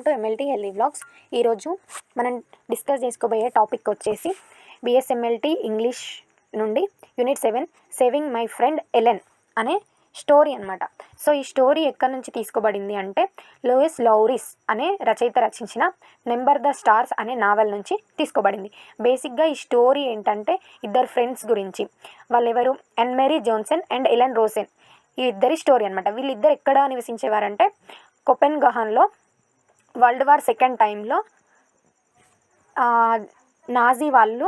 Welcome to MLT healthy vlogs. ఈరోజు మనం discuss చేసుకోబోయే టాపిక్ వచ్చేసి బిఎస్ఎంఎల్టీ ఇంగ్లీష్ నుండి unit 7 saving my friend Ellen అనే స్టోరీ అనమాట. సో ఈ స్టోరీ ఎక్కడి నుంచి తీసుకోబడింది అంటే లూయిస్ లౌరిస్ అనే రచయిత రచించిన నెంబర్ ద స్టార్స్ అనే నావెల్ నుంచి తీసుకోబడింది. బేసిక్గా ఈ స్టోరీ ఏంటంటే ఇద్దరు ఫ్రెండ్స్ గురించి. వాళ్ళెవరు? Annemarie Johansen and Ellen Rosen. ఈ ఇద్దరి స్టోరీ అనమాట. వీళ్ళిద్దరు ఎక్కడ నివసించేవారంటే కోపెన్హెగన్లో వరల్డ్ వార్ సెకండ్ టైంలో నాజీ వాళ్ళు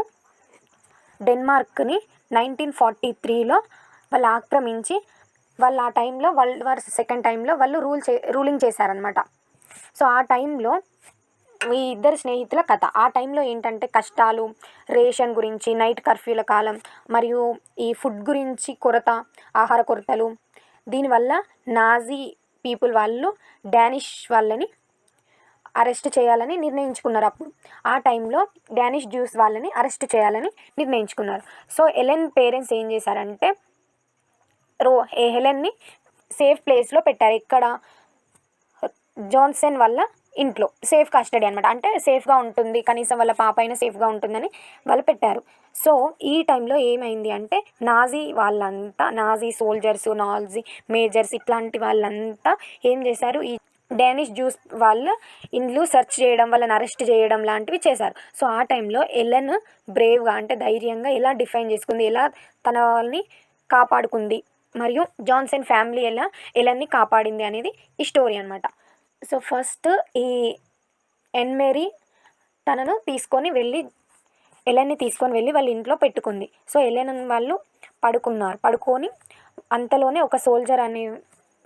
డెన్మార్క్ని 1943లో వాళ్ళు ఆక్రమించి వాళ్ళు ఆ టైంలో వరల్డ్ వార్ సెకండ్ టైంలో వాళ్ళు రూలింగ్ చేశారనమాట. సో ఆ టైంలో ఈ ఇద్దరు స్నేహితుల కథ. ఆ టైంలో ఏంటంటే కష్టాలు, రేషన్ గురించి, నైట్ కర్ఫ్యూల కాలం, మరియు ఈ ఫుడ్ గురించి కొరత, ఆహార కొరతలు. దీనివల్ల నాజీ పీపుల్ వాళ్ళు డానిష్ వాళ్ళని అరెస్ట్ చేయాలని నిర్ణయించుకున్నారు. అప్పుడు ఆ టైంలో డానిష్ జ్యూస్ వాళ్ళని అరెస్ట్ చేయాలని నిర్ణయించుకున్నారు. సో ఎలెన్ పేరెంట్స్ ఏం చేశారంటే హెలెన్ని సేఫ్ ప్లేస్లో పెట్టారు. ఇక్కడ జాన్సన్ వాళ్ళ ఇంట్లో సేఫ్ కస్టడీ అనమాట. అంటే సేఫ్గా ఉంటుంది, కనీసం వాళ్ళ పాప అయినా సేఫ్గా ఉంటుందని వాళ్ళు పెట్టారు. సో ఈ టైంలో ఏమైంది అంటే నాజీ సోల్జర్స్, నాజీ మేజర్స్ ఇట్లాంటి వాళ్ళంతా ఏం చేశారు, ఈ డానిష్ జ్యూస్ వాళ్ళ ఇండ్లు సెర్చ్ చేయడం, వాళ్ళని అరెస్ట్ చేయడం లాంటివి చేశారు. సో ఆ టైంలో ఎలెన్ బ్రేవ్గా అంటే ధైర్యంగా ఎలా డిఫైన్ చేసుకుంది, ఎలా తన వాళ్ళని కాపాడుకుంది, మరియు జాన్సన్ ఫ్యామిలీ ఎలా ఎలెన్ని కాపాడింది అనేది ఈ స్టోరీ అనమాట. సో ఫస్ట్ ఈ ఎన్ మేరీ ఎలెన్ని తీసుకొని వెళ్ళి వాళ్ళ ఇంట్లో పెట్టుకుంది. సో ఎలెన్ వాళ్ళు పడుకొని అంతలోనే ఒక సోల్జర్ అనే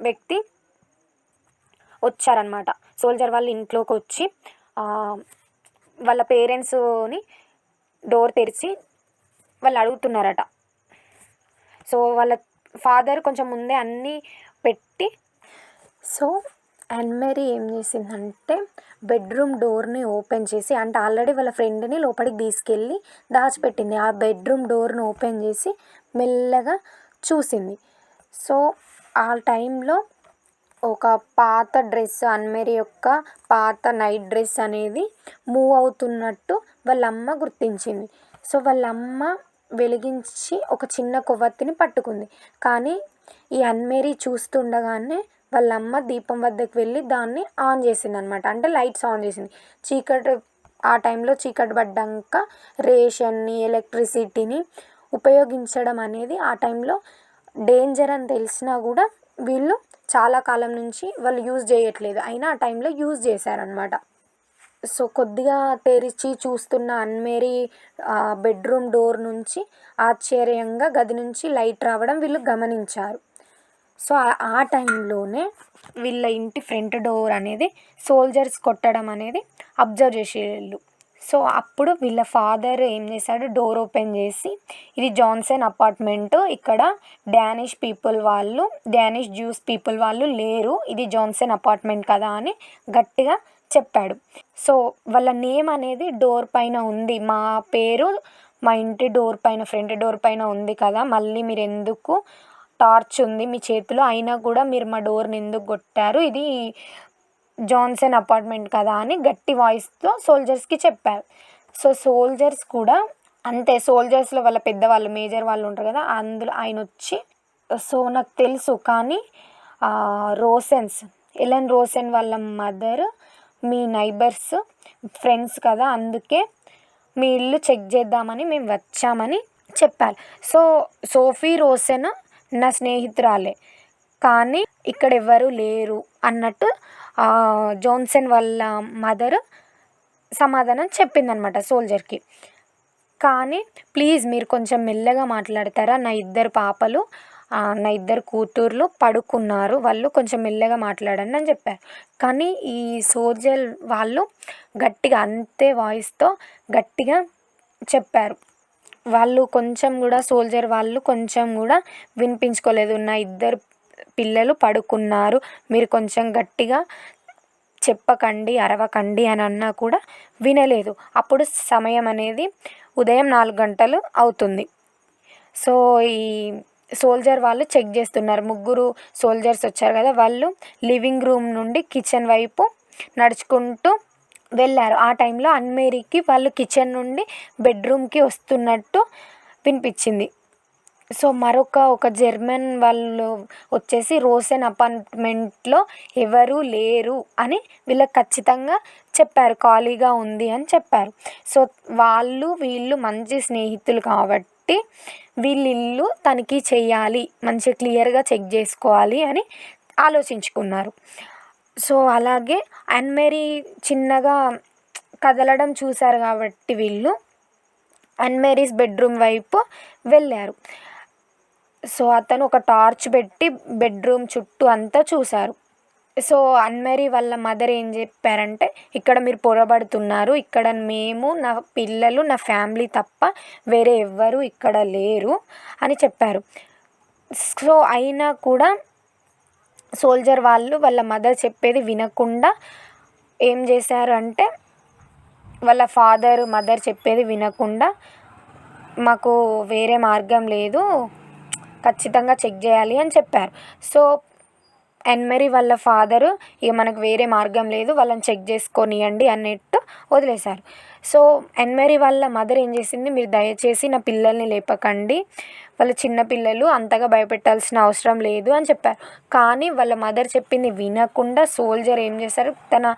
వ్యక్తి వచ్చారనమాట. సోల్జర్ వాళ్ళ ఇంట్లోకి వచ్చి వాళ్ళ పేరెంట్స్ని డోర్ తెరిచి వాళ్ళు అడుగుతున్నారట. సో వాళ్ళ ఫాదర్ కొంచెం ముందే అన్నీ పెట్టి, సో అన్ మేరీ ఏం చేసిందంటే బెడ్రూమ్ డోర్ని ఓపెన్ చేసి, అంటే ఆల్రెడీ వాళ్ళ ఫ్రెండ్ని లోపలికి తీసుకెళ్ళి దాచిపెట్టింది. ఆ బెడ్రూమ్ డోర్ని ఓపెన్ చేసి మెల్లగా చూసింది. సో ఆ టైంలో ఒక పాత డ్రెస్, అన్ మేరీ యొక్క పాత నైట్ డ్రెస్ అనేది మూవ్ అవుతున్నట్టు వాళ్ళ అమ్మ గుర్తించింది. సో వాళ్ళ అమ్మ వెలిగించి ఒక చిన్న కొవ్వొత్తిని పట్టుకుంది. కానీ ఈ అన్ మేరీ చూస్తుండగానే వాళ్ళ అమ్మ దీపం వద్దకు వెళ్ళి దాన్ని ఆన్ చేసింది అనమాట. అంటే లైట్స్ ఆన్ చేసింది. ఆ టైంలో చీకటి పడ్డాక రేషన్ని, ఎలక్ట్రిసిటీని ఉపయోగించడం అనేది ఆ టైంలో డేంజర్ అని తెలిసినా కూడా వీళ్ళు చాలా కాలం నుంచి వాళ్ళు యూజ్ చేయట్లేదు, అయినా ఆ టైంలో యూజ్ చేశారనమాట. సో కొద్దిగా తెరిచి చూస్తున్న అన్ మేరీ బెడ్రూమ్ డోర్ నుంచి ఆశ్చర్యంగా గది నుంచి లైట్ రావడం వీళ్ళు గమనించారు. సో ఆ టైంలోనే వీళ్ళ ఇంటి ఫ్రంట్ డోర్ అనేది సోల్జర్స్ కొట్టడం అనేది అబ్జర్వ్ చేసేళ్ళు. సో అప్పుడు వీళ్ళ ఫాదర్ ఏం చేశాడు, డోర్ ఓపెన్ చేసి ఇది జాన్సన్ అపార్ట్మెంట్, ఇక్కడ డానిష్ జ్యూస్ పీపుల్ వాళ్ళు లేరు, ఇది జాన్సన్ అపార్ట్మెంట్ కదా అని గట్టిగా చెప్పాడు. సో వాళ్ళ నేమ్ అనేది డోర్ పైన ఉంది, మా పేరు మా ఇంటి డోర్ పైన, ఫ్రంట్ డోర్ పైన ఉంది కదా, మళ్ళీ మీరు ఎందుకు, టార్చ్ ఉంది మీ చేతిలో అయినా కూడా మీరు మా డోర్ని ఎందుకు కొట్టారు, ఇది జాన్సన్ అపార్ట్మెంట్ కదా అని గట్టి వాయిస్తో సోల్జర్స్కి చెప్పారు. సో సోల్జర్స్ కూడా అంతే, సోల్జర్స్లో వాళ్ళ పెద్దవాళ్ళు, మేజర్ వాళ్ళు ఉంటారు కదా, అందులో ఆయన వచ్చి, సో నాకు తెలుసు కానీ ఎలెన్ రోసెన్ వాళ్ళ మదర్ మీ నైబర్స్ ఫ్రెండ్స్ కదా, అందుకే మీ ఇల్లు చెక్ చేద్దామని మేము వచ్చామని చెప్పారు. సో సోఫీ రోసెన్ నా స్నేహితురాలే, కానీ ఇక్కడ ఎవ్వరూ లేరు అన్నట్టు జాన్సన్ వాళ్ళ మదర్ సమాధానం చెప్పిందనమాట సోల్జర్కి. కానీ ప్లీజ్ మీరు కొంచెం మెల్లగా మాట్లాడతారా, నా ఇద్దరు కూతుర్లు పడుకున్నారు, వాళ్ళు కొంచెం మెల్లగా మాట్లాడండి అని చెప్పారు. కానీ ఈ సోల్జర్ వాళ్ళు గట్టిగా అంతే వాయిస్తో గట్టిగా చెప్పారు. వాళ్ళు కొంచెం కూడా, సోల్జర్ వాళ్ళు కొంచెం కూడా వినిపించుకోలేదు. నా ఇద్దరు పిల్లలు పడుకున్నారు, మీరు కొంచెం గట్టిగా చెప్పకండి, అరవకండి అని అన్నా కూడా వినలేదు. అప్పుడు సమయం అనేది ఉదయం 4 గంటలు అవుతుంది. సో ఈ సోల్జర్ వాళ్ళు చెక్ చేస్తున్నారు. 3 సోల్జర్స్ వచ్చారు కదా, వాళ్ళు లివింగ్ రూమ్ నుండి కిచెన్ వైపు నడుచుకుంటూ వెళ్ళారు. ఆ టైంలో అన్మేరీకి వాళ్ళు కిచెన్ నుండి బెడ్రూమ్కి వస్తున్నట్టు వినిపించింది. సో ఒక జర్మన్ వాళ్ళు వచ్చేసి రోసెన్ అపార్ట్మెంట్లో ఎవరూ లేరు అని వీళ్ళకి ఖచ్చితంగా చెప్పారు, ఖాళీగా ఉంది అని చెప్పారు. సో వీళ్ళు మంచి స్నేహితులు కాబట్టి వీళ్ళ ఇల్లు తనిఖీ చేయాలి, మంచిగా క్లియర్గా చెక్ చేసుకోవాలి అని ఆలోచించుకున్నారు. సో అలాగే అన్మేరీ చిన్నగా కదలడం చూశారు కాబట్టి వీళ్ళు అన్మేరీస్ బెడ్రూమ్ వైపు వెళ్ళారు. సో అతను ఒక టార్చ్ పెట్టి బెడ్రూమ్ చుట్టూ అంతా చూశారు. సో అన్మేరీ వాళ్ళ మదర్ ఏం చెప్పారంటే, ఇక్కడ మీరు పొరబడుతున్నారు, ఇక్కడ మేము, నా పిల్లలు, నా ఫ్యామిలీ తప్ప వేరే ఎవ్వరూ ఇక్కడ లేరు అని చెప్పారు. సో అయినా కూడా సోల్జర్ వాళ్ళు వాళ్ళ మదర్ చెప్పేది వినకుండా ఏం చేశారు అంటే, వాళ్ళ మదర్ చెప్పేది వినకుండా మాకు వేరే మార్గం లేదు, ఖచ్చితంగా చెక్ చేయాలి అని చెప్పారు. సో అన్మేరీ వాళ్ళ ఫాదరు ఇక మనకు వేరే మార్గం లేదు, వాళ్ళని చెక్ చేసుకొనియండి అన్నట్టు వదిలేశారు. సో అన్మేరీ వాళ్ళ మదర్ ఏం చేసింది, మీరు దయచేసి నా పిల్లల్ని లేపకండి, వాళ్ళ చిన్న పిల్లలు, అంతగా భయపెట్టాల్సిన అవసరం లేదు అని చెప్పారు. కానీ వాళ్ళ మదర్ చెప్పింది వినకుండా సోల్జర్ ఏం చేశారు, తన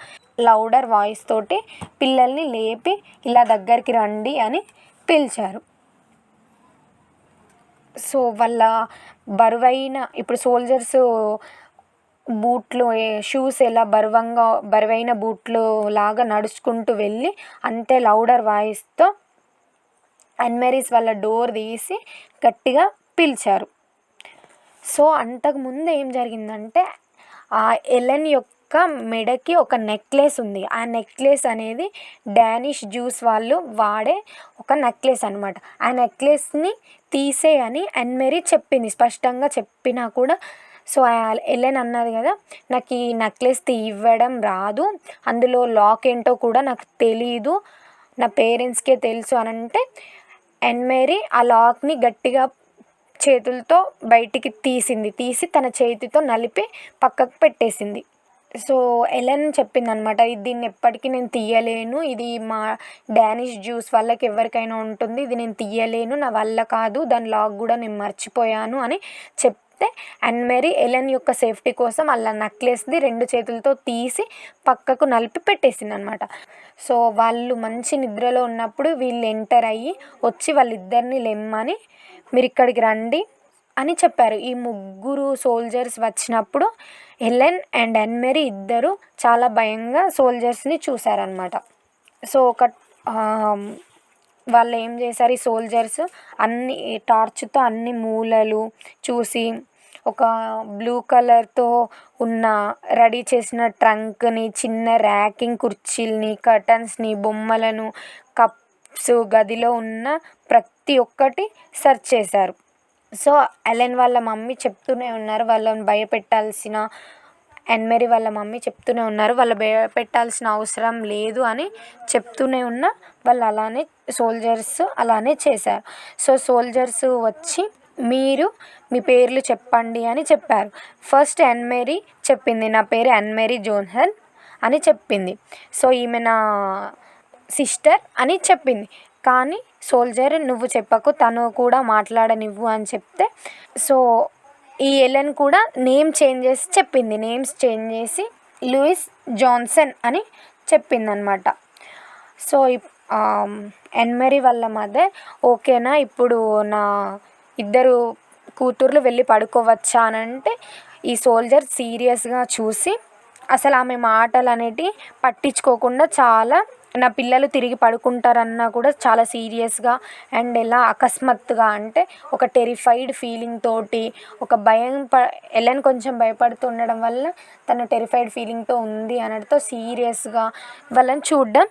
లౌడర్ వాయిస్ తోటి పిల్లల్ని లేపి ఇలా దగ్గరికి రండి అని పిలిచారు. సో వాళ్ళ బరువైన ఇప్పుడు సోల్జర్స్ బూట్లు షూస్ ఎలా బరువైన బూట్లు లాగా నడుచుకుంటూ వెళ్ళి అంతే లౌడర్ వాయిస్తో అన్మేరీస్ వాళ్ళ డోర్ తీసి గట్టిగా పిలిచారు. సో అంతకుముందు ఏం జరిగిందంటే, ఆ ఎలెన్ యొక్క మెడకి ఒక నెక్లెస్ ఉంది. ఆ నెక్లెస్ అనేది డానిష్ జ్యూస్ వాళ్ళు వాడే ఒక నెక్లెస్ అనమాట. ఆ నెక్లెస్ని తీసేయని అన్మేరీ చెప్పింది, స్పష్టంగా చెప్పినా కూడా. సో ఎలెన్ అన్నది కదా, నాకు ఈ నెక్లెస్ ఇవ్వడం రాదు, అందులో లాక్ ఏంటో కూడా నాకు తెలీదు, నా పేరెంట్స్కే తెలుసు అని అంటే అన్మేరీ ఆ లాక్ని గట్టిగా చేతులతో బయటికి తీసి తన చేతితో నలిపి పక్కకు పెట్టేసింది. సో ఎలెన్ చెప్పిందనమాట, దీన్ని ఎప్పటికీ నేను తీయలేను, ఇది మా డానిష్ జ్యూస్ వాళ్ళకి ఎవరికైనా ఉంటుంది, ఇది నేను తీయలేను, నా వల్ల కాదు, దాని లాక్ కూడా నేను మర్చిపోయాను అని చెప్తే అన్మేరీ ఎలెన్ యొక్క సేఫ్టీ కోసం అలా నెక్లెస్ని 2 చేతులతో తీసి పక్కకు నలిపి పెట్టేసింది అనమాట. సో వాళ్ళు మంచి నిద్రలో ఉన్నప్పుడు వీళ్ళు ఎంటర్ అయ్యి వచ్చి వాళ్ళిద్దరిని లెమ్మని, మీరు ఇక్కడికి రండి అని చెప్పారు. ఈ 3 సోల్జర్స్ వచ్చినప్పుడు ఎలెన్ అండ్ అన్మేరీ ఇద్దరు చాలా భయంగా సోల్జర్స్ని చూశారనమాట. సో వాళ్ళు ఏం చేశారు, ఈ సోల్జర్స్ అన్ని టార్చ్తో అన్ని మూలలు చూసి ఒక బ్లూ కలర్తో ఉన్న రెడీ చేసిన ట్రంక్ని, చిన్న ర్యాకింగ్ కుర్చీల్ని, కర్టన్స్ని, బొమ్మలను, కప్స్, గదిలో ఉన్న ప్రతి ఒక్కటి సెర్చ్ చేశారు. సో ఎలెన్ వాళ్ళ మమ్మీ చెప్తూనే ఉన్నారు, వాళ్ళని భయపెట్టాల్సిన అన్మేరీ వాళ్ళ మమ్మీ చెప్తూనే ఉన్నారు, వాళ్ళు భయపెట్టాల్సిన అవసరం లేదు అని చెప్తూనే ఉన్న వాళ్ళు అలానే సోల్జర్స్ అలానే చేశారు. సో సోల్జర్స్ వచ్చి మీరు మీ పేర్లు చెప్పండి అని చెప్పారు. ఫస్ట్ అన్మేరీ చెప్పింది, నా పేరు అన్మేరీ జోన్సన్ అని చెప్పింది. సో ఈమె నా సిస్టర్ అని చెప్పింది. కానీ సోల్జర్ నువ్వు చెప్పకు, తను కూడా మాట్లాడనివ్వు అని చెప్తే, సో ఈ ఎలెన్ కూడా నేమ్స్ చేంజ్ చేసి లూయిస్ జాన్సన్ అని చెప్పిందనమాట. సో అన్మేరీ వాళ్ళ మదర్, ఓకేనా ఇప్పుడు నా 2 కూతుర్లు వెళ్ళి పడుకోవచ్చా అని అంటే, ఈ సోల్జర్ సీరియస్గా చూసి అసలు ఆమె మాటలు అనేటివి పట్టించుకోకుండా చాలా, నా పిల్లలు తిరిగి పడుకుంటారన్నా కూడా చాలా సీరియస్గా అండ్ ఎలా అకస్మాత్తుగా అంటే ఒక టెరిఫైడ్ ఫీలింగ్ తోటి, ఒక ఎలెన్ కొంచెం భయపడుతుండడం వల్ల తన టెరిఫైడ్ ఫీలింగ్తో ఉంది అనడంతో సీరియస్గా వాళ్ళని చూడడం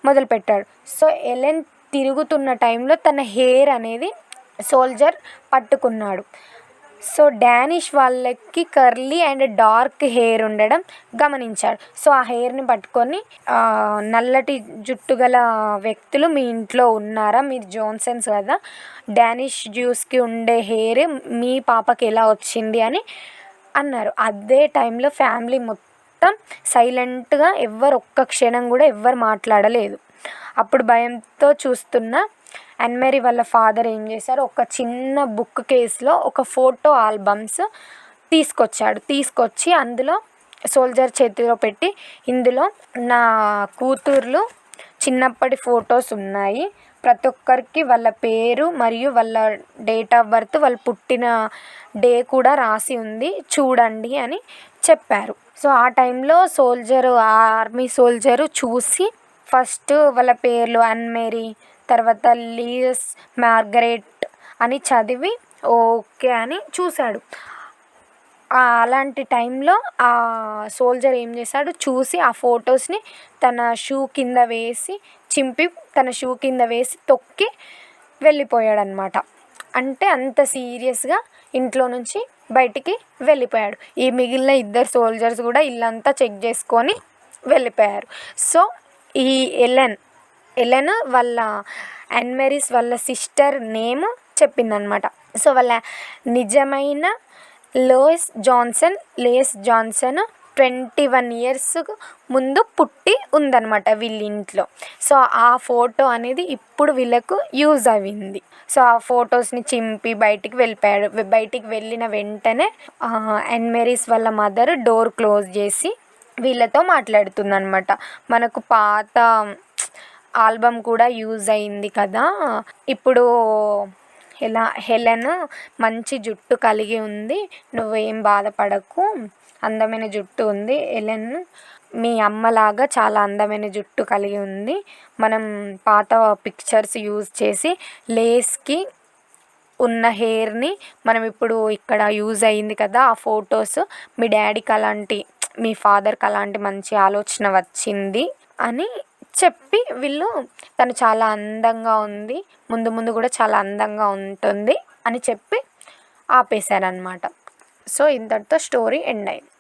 మొదలుపెట్టాడు. సో ఎలెన్ తిరుగుతున్న టైంలో తన హెయిర్ అనేది సోల్జర్ పట్టుకున్నాడు. సో డానిష్ వాళ్ళకి కర్లీ అండ్ డార్క్ హెయిర్ ఉండడం గమనించాడు. సో ఆ హెయిర్ని పట్టుకొని, నల్లటి జుట్టు గల వ్యక్తులు మీ ఇంట్లో ఉన్నారా, మీరు జోన్సన్స్ కదా, డానిష్ జ్యూస్కి ఉండే హెయిర్ మీ పాపకి ఎలా వచ్చింది అని అన్నారు. అదే టైంలో ఫ్యామిలీ మొత్తం సైలెంట్గా ఎవ్వరు ఒక్క క్షణం కూడా ఎవ్వరు మాట్లాడలేదు. అప్పుడు భయంతో చూస్తున్న యాన్ మేరీ వాళ్ళ ఫాదర్ ఏం చేశారు, ఒక చిన్న బుక్ కేస్లో ఒక ఫోటో ఆల్బమ్స్ తీసుకొచ్చి అందులో సోల్జర్ చేతిలో పెట్టి, ఇందులో నా కూతుర్లు చిన్నప్పటి ఫొటోస్ ఉన్నాయి, ప్రతి ఒక్కరికి వాళ్ళ పేరు మరియు వాళ్ళ డేట్ ఆఫ్ బర్త్, వాళ్ళు పుట్టిన డే కూడా రాసి ఉంది చూడండి అని చెప్పారు. సో ఆ టైంలో ఆర్మీ సోల్జరు చూసి ఫస్ట్ వాళ్ళ పేర్లు యాన్ మేరీ, తర్వాత లీస్ మార్గరెట్ అని చదివి ఓకే అని చూశాడు. అలాంటి టైంలో ఆ సోల్జర్ ఏం చేశాడు, చూసి ఆ ఫొటోస్ని తన షూ కింద వేసి చింపి తన షూ కింద వేసి తొక్కి వెళ్ళిపోయాడనమాట. అంటే అంత సీరియస్గా ఇంట్లో నుంచి బయటికి వెళ్ళిపోయాడు. ఈ మిగిలిన ఇద్దరు సోల్జర్స్ కూడా ఇల్లంతా చెక్ చేసుకొని వెళ్ళిపోయారు. సో ఈ ఎలెన్ వాళ్ళ యాన్ మేరీస్ వాళ్ళ సిస్టర్ నేమ్ చెప్పిందనమాట. సో వాళ్ళ నిజమైన లోయిస్ జాన్సన్ 21 years ముందు పుట్టి ఉందన్నమాట వీళ్ళ ఇంట్లో. సో ఆ ఫోటో అనేది ఇప్పుడు వీళ్ళకు యూజ్ అయింది. సో ఆ ఫొటోస్ని చింపి బయటికి వెళ్ళిపోయాడు. బయటికి వెళ్ళిన వెంటనే యాన్ మేరీస్ వాళ్ళ మదర్ డోర్ క్లోజ్ చేసి వీళ్ళతో మాట్లాడుతుందన్నమాట. మనకు పాత ఆల్బమ్ కూడా యూజ్ అయింది కదా, ఇప్పుడు హెలెన్ మంచి జుట్టు కలిగి ఉంది, నువ్వేం బాధపడకు, అందమైన జుట్టు ఉంది, హెలెన్ మీ అమ్మలాగా చాలా అందమైన జుట్టు కలిగి ఉంది, మనం పాత పిక్చర్స్ యూజ్ చేసి లేస్కి ఉన్న హెయిర్ని మనం ఇప్పుడు ఇక్కడ యూజ్ అయింది కదా ఆ ఫొటోస్, మీ ఫాదర్కి అలాంటి మంచి ఆలోచన వచ్చింది అని చెప్పి తను చాలా అందంగా ఉంది, ముందు కూడా చాలా అందంగా ఉంటుంది అని చెప్పి ఆపేశారనమాట. సో ఇంతటితో స్టోరీ ఎండ్ అయింది.